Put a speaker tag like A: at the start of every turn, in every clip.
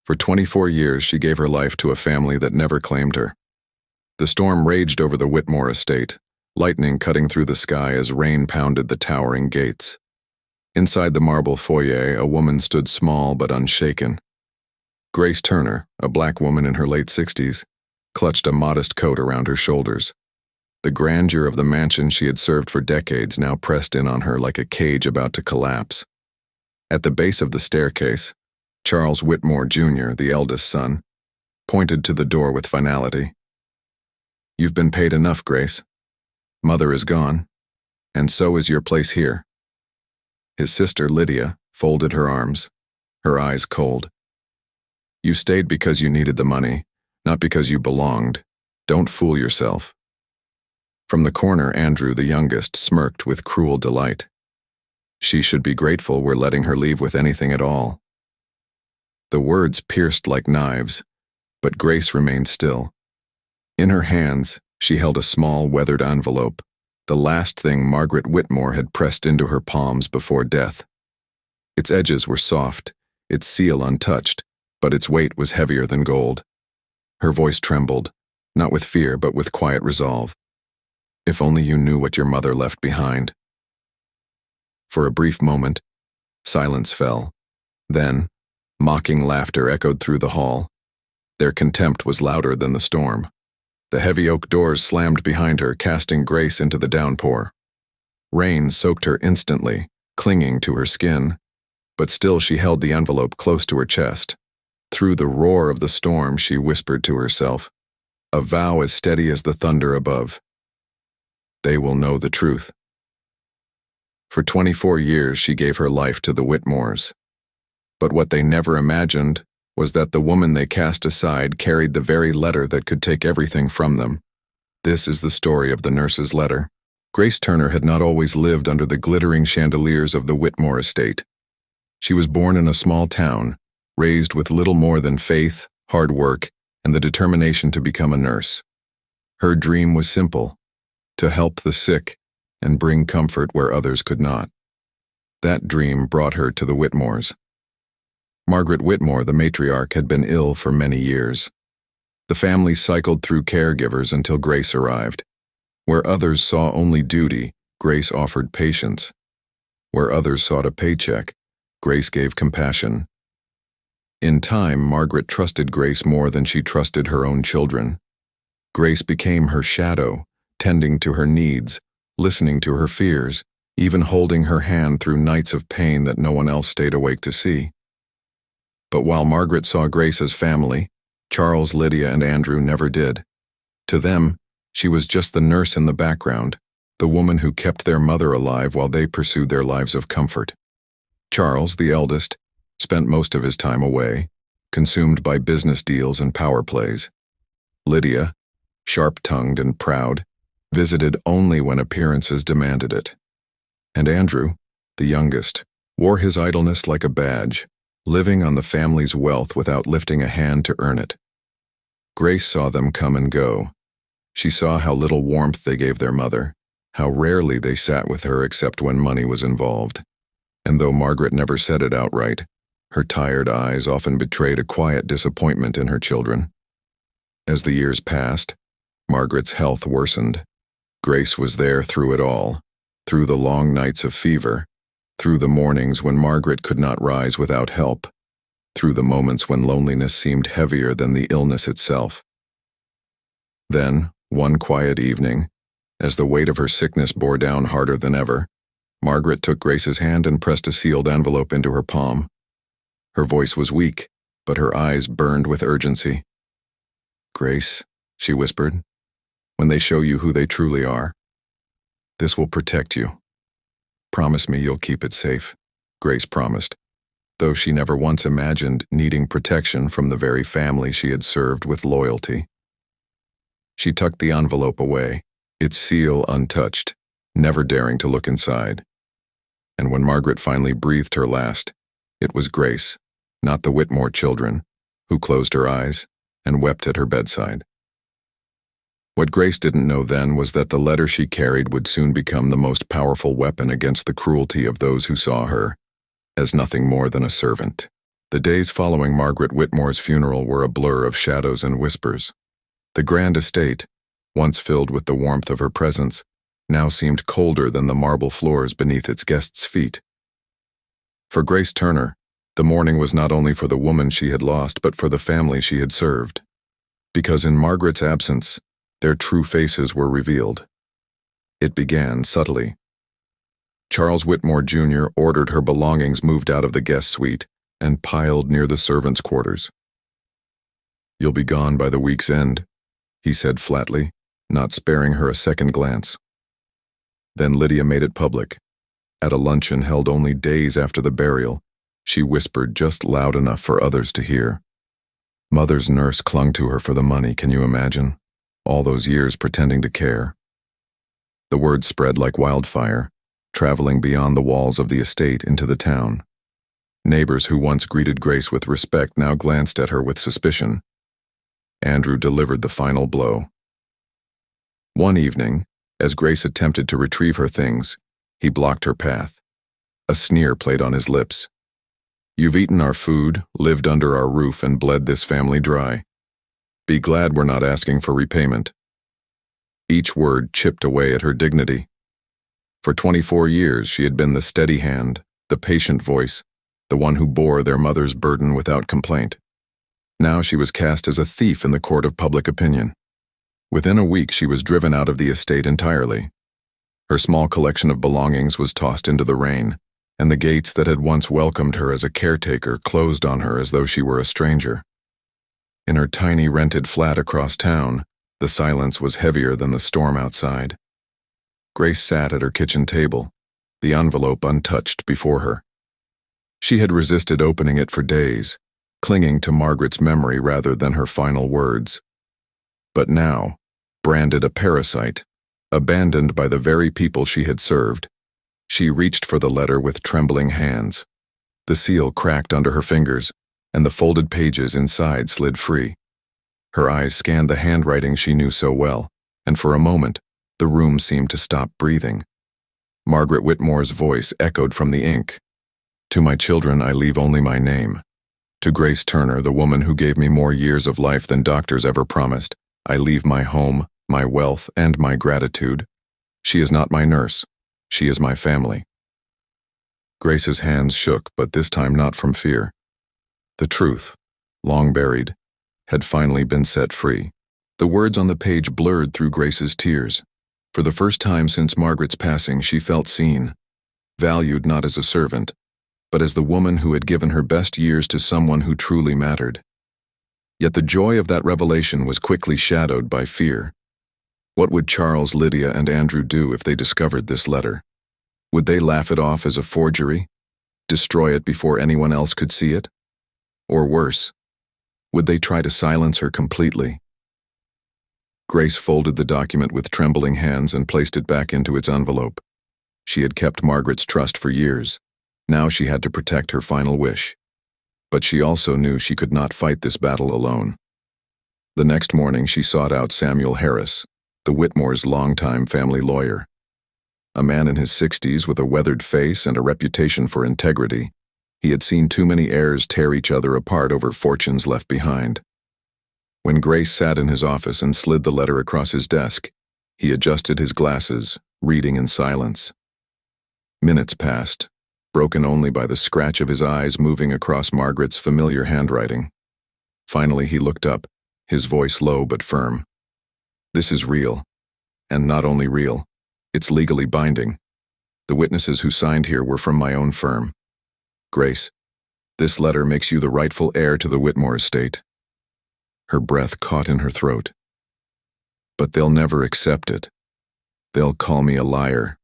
A: For 24 years, she gave her life to a family that never claimed her. The storm raged over the Whitmore estate, lightning cutting through the sky as rain pounded the towering gates. Inside the marble foyer, a woman stood small but unshaken. Grace Turner, a black woman in her late 60s, clutched a modest coat around her shoulders. The grandeur of the mansion she had served for decades now pressed in on her like a cage about to collapse. At the base of the staircase, Charles Whitmore, Jr., the eldest son, pointed to the door with finality. "You've been paid enough, Grace. Mother is gone, and so is your place here." His sister, Lydia, folded her arms, her eyes cold. "You stayed because you needed the money, not because you belonged. Don't fool yourself." From the corner, Andrew, the youngest, smirked with cruel delight. She should be grateful we're letting her leave with anything at all. The words pierced like knives, but Grace remained still. In her hands, she held a small, weathered envelope, the last thing Margaret Whitmore had pressed into her palms before death. Its edges were soft, its seal untouched, but its weight was heavier than gold. Her voice trembled, not with fear but with quiet resolve. "If only you knew what your mother left behind." For a brief moment, silence fell. Then, mocking laughter echoed through the hall. Their contempt was louder than the storm. The heavy oak doors slammed behind her, casting Grace into the downpour. Rain soaked her instantly, clinging to her skin, but still she held the envelope close to her chest. Through the roar of the storm, she whispered to herself, a vow as steady as the thunder above. They will know the truth. For 24 years, she gave her life to the Whitmores. But what they never imagined was that the woman they cast aside carried the very letter that could take everything from them. This is the story of the nurse's letter. Grace Turner had not always lived under the glittering chandeliers of the Whitmore estate. She was born in a small town, raised with little more than faith, hard work, and the determination to become a nurse. Her dream was simple: to help the sick and bring comfort where others could not. That dream brought her to the Whitmores. Margaret Whitmore, the matriarch, had been ill for many years. The family cycled through caregivers until Grace arrived. Where others saw only duty, Grace offered patience. Where others sought a paycheck, Grace gave compassion. In time, Margaret trusted Grace more than she trusted her own children. Grace became her shadow, tending to her needs, listening to her fears, even holding her hand through nights of pain that no one else stayed awake to see. But while Margaret saw Grace as family, Charles, Lydia, and Andrew never did. To them, she was just the nurse in the background, the woman who kept their mother alive while they pursued their lives of comfort. Charles, the eldest, spent most of his time away, consumed by business deals and power plays. Lydia, sharp-tongued and proud, visited only when appearances demanded it. And Andrew, the youngest, wore his idleness like a badge, living on the family's wealth without lifting a hand to earn it. Grace saw them come and go. She saw how little warmth they gave their mother, how rarely they sat with her except when money was involved. And though Margaret never said it outright, her tired eyes often betrayed a quiet disappointment in her children. As the years passed, Margaret's health worsened. Grace was there through it all, through the long nights of fever, through the mornings when Margaret could not rise without help, through the moments when loneliness seemed heavier than the illness itself. Then, one quiet evening, as the weight of her sickness bore down harder than ever, Margaret took Grace's hand and pressed a sealed envelope into her palm. Her voice was weak, but her eyes burned with urgency. "Grace," she whispered, "when they show you who they truly are, this will protect you. Promise me you'll keep it safe." Grace promised, though she never once imagined needing protection from the very family she had served with loyalty. She tucked the envelope away, its seal untouched, never daring to look inside. And when Margaret finally breathed her last, it was Grace, not the Whitmore children, who closed her eyes and wept at her bedside. What Grace didn't know then was that the letter she carried would soon become the most powerful weapon against the cruelty of those who saw her as nothing more than a servant. The days following Margaret Whitmore's funeral were a blur of shadows and whispers. The grand estate, once filled with the warmth of her presence, now seemed colder than the marble floors beneath its guests' feet. For Grace Turner, the mourning was not only for the woman she had lost but for the family she had served. Because in Margaret's absence, their true faces were revealed. It began subtly. Charles Whitmore, Jr. ordered her belongings moved out of the guest suite and piled near the servants' quarters. "You'll be gone by the week's end," he said flatly, not sparing her a second glance. Then Lydia made it public. At a luncheon held only days after the burial, she whispered just loud enough for others to hear. Mother's nurse clung to her for the money, can you imagine? All those years pretending to care. The word spread like wildfire, traveling beyond the walls of the estate into the town. Neighbors who once greeted Grace with respect now glanced at her with suspicion. Andrew delivered the final blow. One evening, as Grace attempted to retrieve her things, he blocked her path. A sneer played on his lips. "You've eaten our food, lived under our roof, and bled this family dry. Be glad we're not asking for repayment." Each word chipped away at her dignity. For 24 years she had been the steady hand, the patient voice, the one who bore their mother's burden without complaint. Now she was cast as a thief in the court of public opinion. Within a week she was driven out of the estate entirely. Her small collection of belongings was tossed into the rain, and the gates that had once welcomed her as a caretaker closed on her as though she were a stranger. In her tiny rented flat across town, the silence was heavier than the storm outside. Grace sat at her kitchen table, the envelope untouched before her. She had resisted opening it for days, clinging to Margaret's memory rather than her final words. But now, branded a parasite, abandoned by the very people she had served, she reached for the letter with trembling hands. The seal cracked under her fingers, and the folded pages inside slid free. Her eyes scanned the handwriting she knew so well, and for a moment, the room seemed to stop breathing. Margaret Whitmore's voice echoed from the ink. "To my children I leave only my name. To Grace Turner, the woman who gave me more years of life than doctors ever promised, I leave my home, my wealth, and my gratitude. She is not my nurse. She is my family." Grace's hands shook, but this time not from fear. The truth, long buried, had finally been set free. The words on the page blurred through Grace's tears. For the first time since Margaret's passing, she felt seen, valued not as a servant, but as the woman who had given her best years to someone who truly mattered. Yet the joy of that revelation was quickly shadowed by fear. What would Charles, Lydia, and Andrew do if they discovered this letter? Would they laugh it off as a forgery? Destroy it before anyone else could see it? Or worse, would they try to silence her completely? Grace folded the document with trembling hands and placed it back into its envelope. She had kept Margaret's trust for years. Now she had to protect her final wish. But she also knew she could not fight this battle alone. The next morning she sought out Samuel Harris, the Whitmore's longtime family lawyer. A man in his 60s with a weathered face and a reputation for integrity, he had seen too many heirs tear each other apart over fortunes left behind. When Grace sat in his office and slid the letter across his desk, he adjusted his glasses, reading in silence. Minutes passed, broken only by the scratch of his eyes moving across Margaret's familiar handwriting. Finally he looked up, his voice low but firm. "This is real. And not only real, it's legally binding. The witnesses who signed here were from my own firm. Grace, this letter makes you the rightful heir to the Whitmore estate." Her breath caught in her throat. "But they'll never accept it. They'll call me a liar."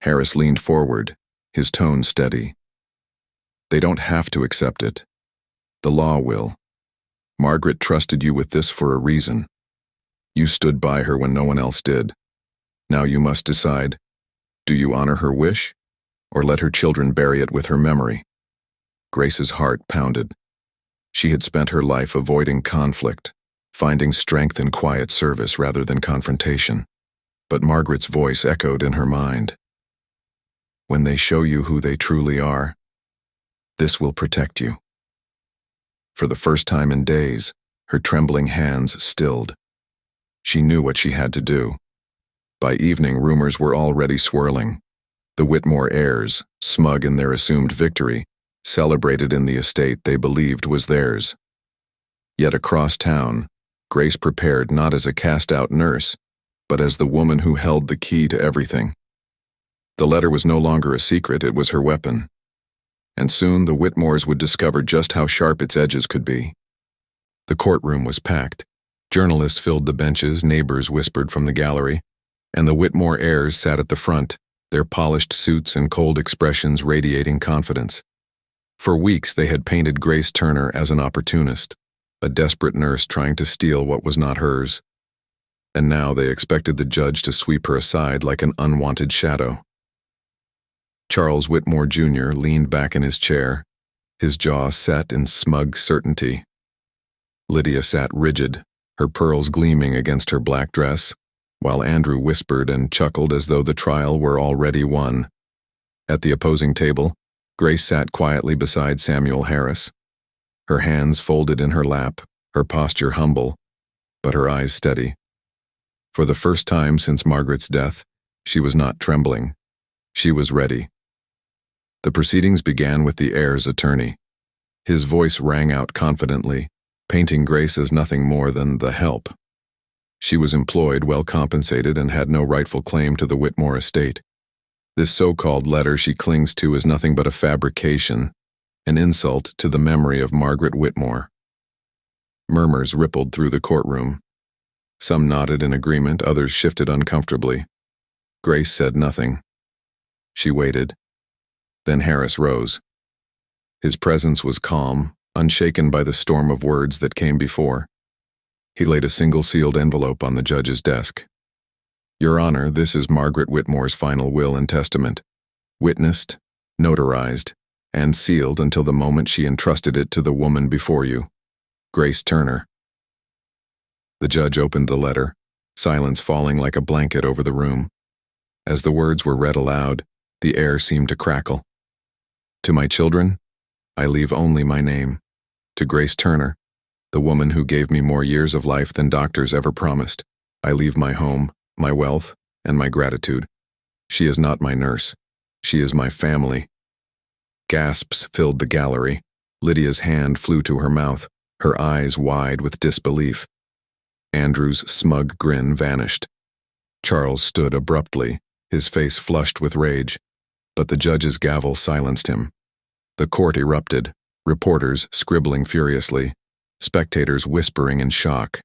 A: Harris leaned forward, his tone steady. "They don't have to accept it. The law will. Margaret trusted you with this for a reason. You stood by her when no one else did. Now you must decide, do you honor her wish, or let her children bury it with her memory?" Grace's heart pounded. She had spent her life avoiding conflict, finding strength in quiet service rather than confrontation. But Margaret's voice echoed in her mind. "When they show you who they truly are, this will protect you." For the first time in days, her trembling hands stilled. She knew what she had to do. By evening, rumors were already swirling. The Whitmore heirs, smug in their assumed victory, celebrated in the estate they believed was theirs. Yet across town, Grace prepared not as a cast-out nurse, but as the woman who held the key to everything. The letter was no longer a secret, it was her weapon. And soon the Whitmores would discover just how sharp its edges could be. The courtroom was packed. Journalists filled the benches, neighbors whispered from the gallery, and the Whitmore heirs sat at the front, their polished suits and cold expressions radiating confidence. For weeks they had painted Grace Turner as an opportunist, a desperate nurse trying to steal what was not hers. And now they expected the judge to sweep her aside like an unwanted shadow. Charles Whitmore Jr. leaned back in his chair, his jaw set in smug certainty. Lydia sat rigid, her pearls gleaming against her black dress, while Andrew whispered and chuckled as though the trial were already won. At the opposing table, Grace sat quietly beside Samuel Harris, her hands folded in her lap, her posture humble, but her eyes steady. For the first time since Margaret's death, she was not trembling. She was ready. The proceedings began with the heir's attorney. His voice rang out confidently, painting Grace as nothing more than the help. She was employed, well compensated, and had no rightful claim to the Whitmore estate. This so-called letter she clings to is nothing but a fabrication, an insult to the memory of Margaret Whitmore. Murmurs rippled through the courtroom. Some nodded in agreement, others shifted uncomfortably. Grace said nothing. She waited. Then Harris rose. His presence was calm, unshaken by the storm of words that came before. He laid a single sealed envelope on the judge's desk. "Your Honor, this is Margaret Whitmore's final will and testament, witnessed, notarized, and sealed until the moment she entrusted it to the woman before you, Grace Turner." The judge opened the letter, silence falling like a blanket over the room. As the words were read aloud, the air seemed to crackle. "To my children, I leave only my name. To Grace Turner, the woman who gave me more years of life than doctors ever promised, I leave my home, my wealth, and my gratitude. She is not my nurse. She is my family." Gasps filled the gallery. Lydia's hand flew to her mouth, her eyes wide with disbelief. Andrew's smug grin vanished. Charles stood abruptly, his face flushed with rage, but the judge's gavel silenced him. The court erupted, reporters scribbling furiously, spectators whispering in shock.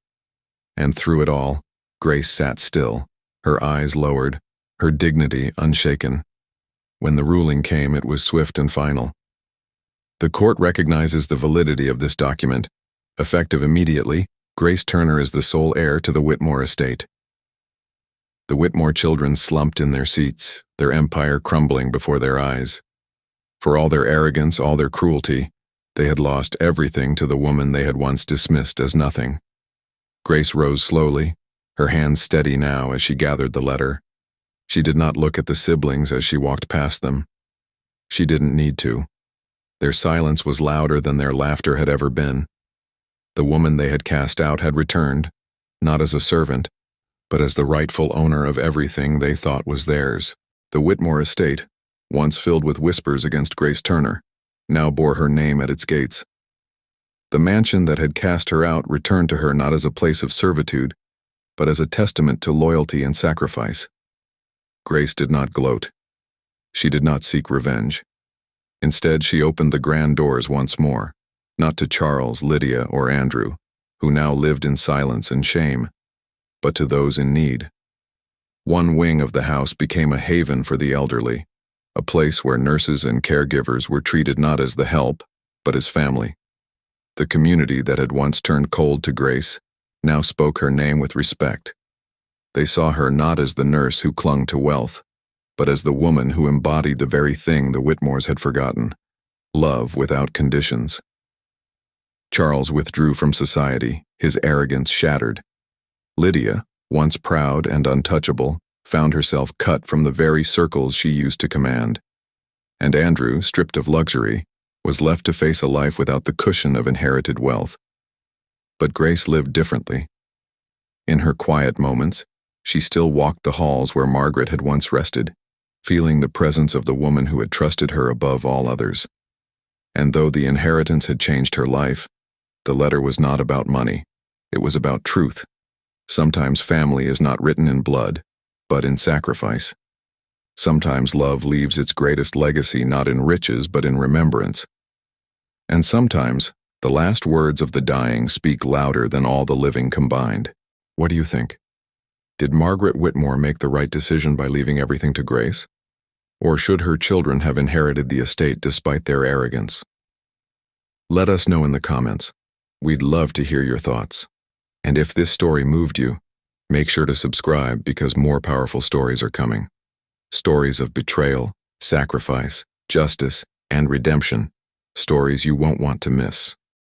A: And through it all, Grace sat still, her eyes lowered, her dignity unshaken. When the ruling came, it was swift and final. The court recognizes the validity of this document. Effective immediately, Grace Turner is the sole heir to the Whitmore estate. The Whitmore children slumped in their seats, their empire crumbling before their eyes. For all their arrogance, all their cruelty, they had lost everything to the woman they had once dismissed as nothing. Grace rose slowly, her hands steady now as she gathered the letter. She did not look at the siblings as she walked past them. She didn't need to. Their silence was louder than their laughter had ever been. The woman they had cast out had returned, not as a servant, but as the rightful owner of everything they thought was theirs. The Whitmore estate, once filled with whispers against Grace Turner, now bore her name at its gates. The mansion that had cast her out returned to her not as a place of servitude, but as a testament to loyalty and sacrifice. Grace did not gloat. She did not seek revenge. Instead, she opened the grand doors once more, not to Charles, Lydia, or Andrew, who now lived in silence and shame, but to those in need. One wing of the house became a haven for the elderly, a place where nurses and caregivers were treated not as the help, but as family. The community that had once turned cold to Grace now spoke her name with respect. They saw her not as the nurse who clung to wealth, but as the woman who embodied the very thing the Whitmores had forgotten, love without conditions. Charles withdrew from society, his arrogance shattered. Lydia, once proud and untouchable, found herself cut from the very circles she used to command. And Andrew, stripped of luxury, was left to face a life without the cushion of inherited wealth. But Grace lived differently. In her quiet moments, she still walked the halls where Margaret had once rested, feeling the presence of the woman who had trusted her above all others. And though the inheritance had changed her life, the letter was not about money. It was about truth. Sometimes family is not written in blood, but in sacrifice. Sometimes love leaves its greatest legacy not in riches but in remembrance. And sometimes the last words of the dying speak louder than all the living combined. What do you think? Did Margaret Whitmore make the right decision by leaving everything to Grace? Or should her children have inherited the estate despite their arrogance? Let us know in the comments. We'd love to hear your thoughts. And if this story moved you, make sure to subscribe because more powerful stories are coming. Stories of betrayal, sacrifice, justice, and redemption. Stories you won't want to miss.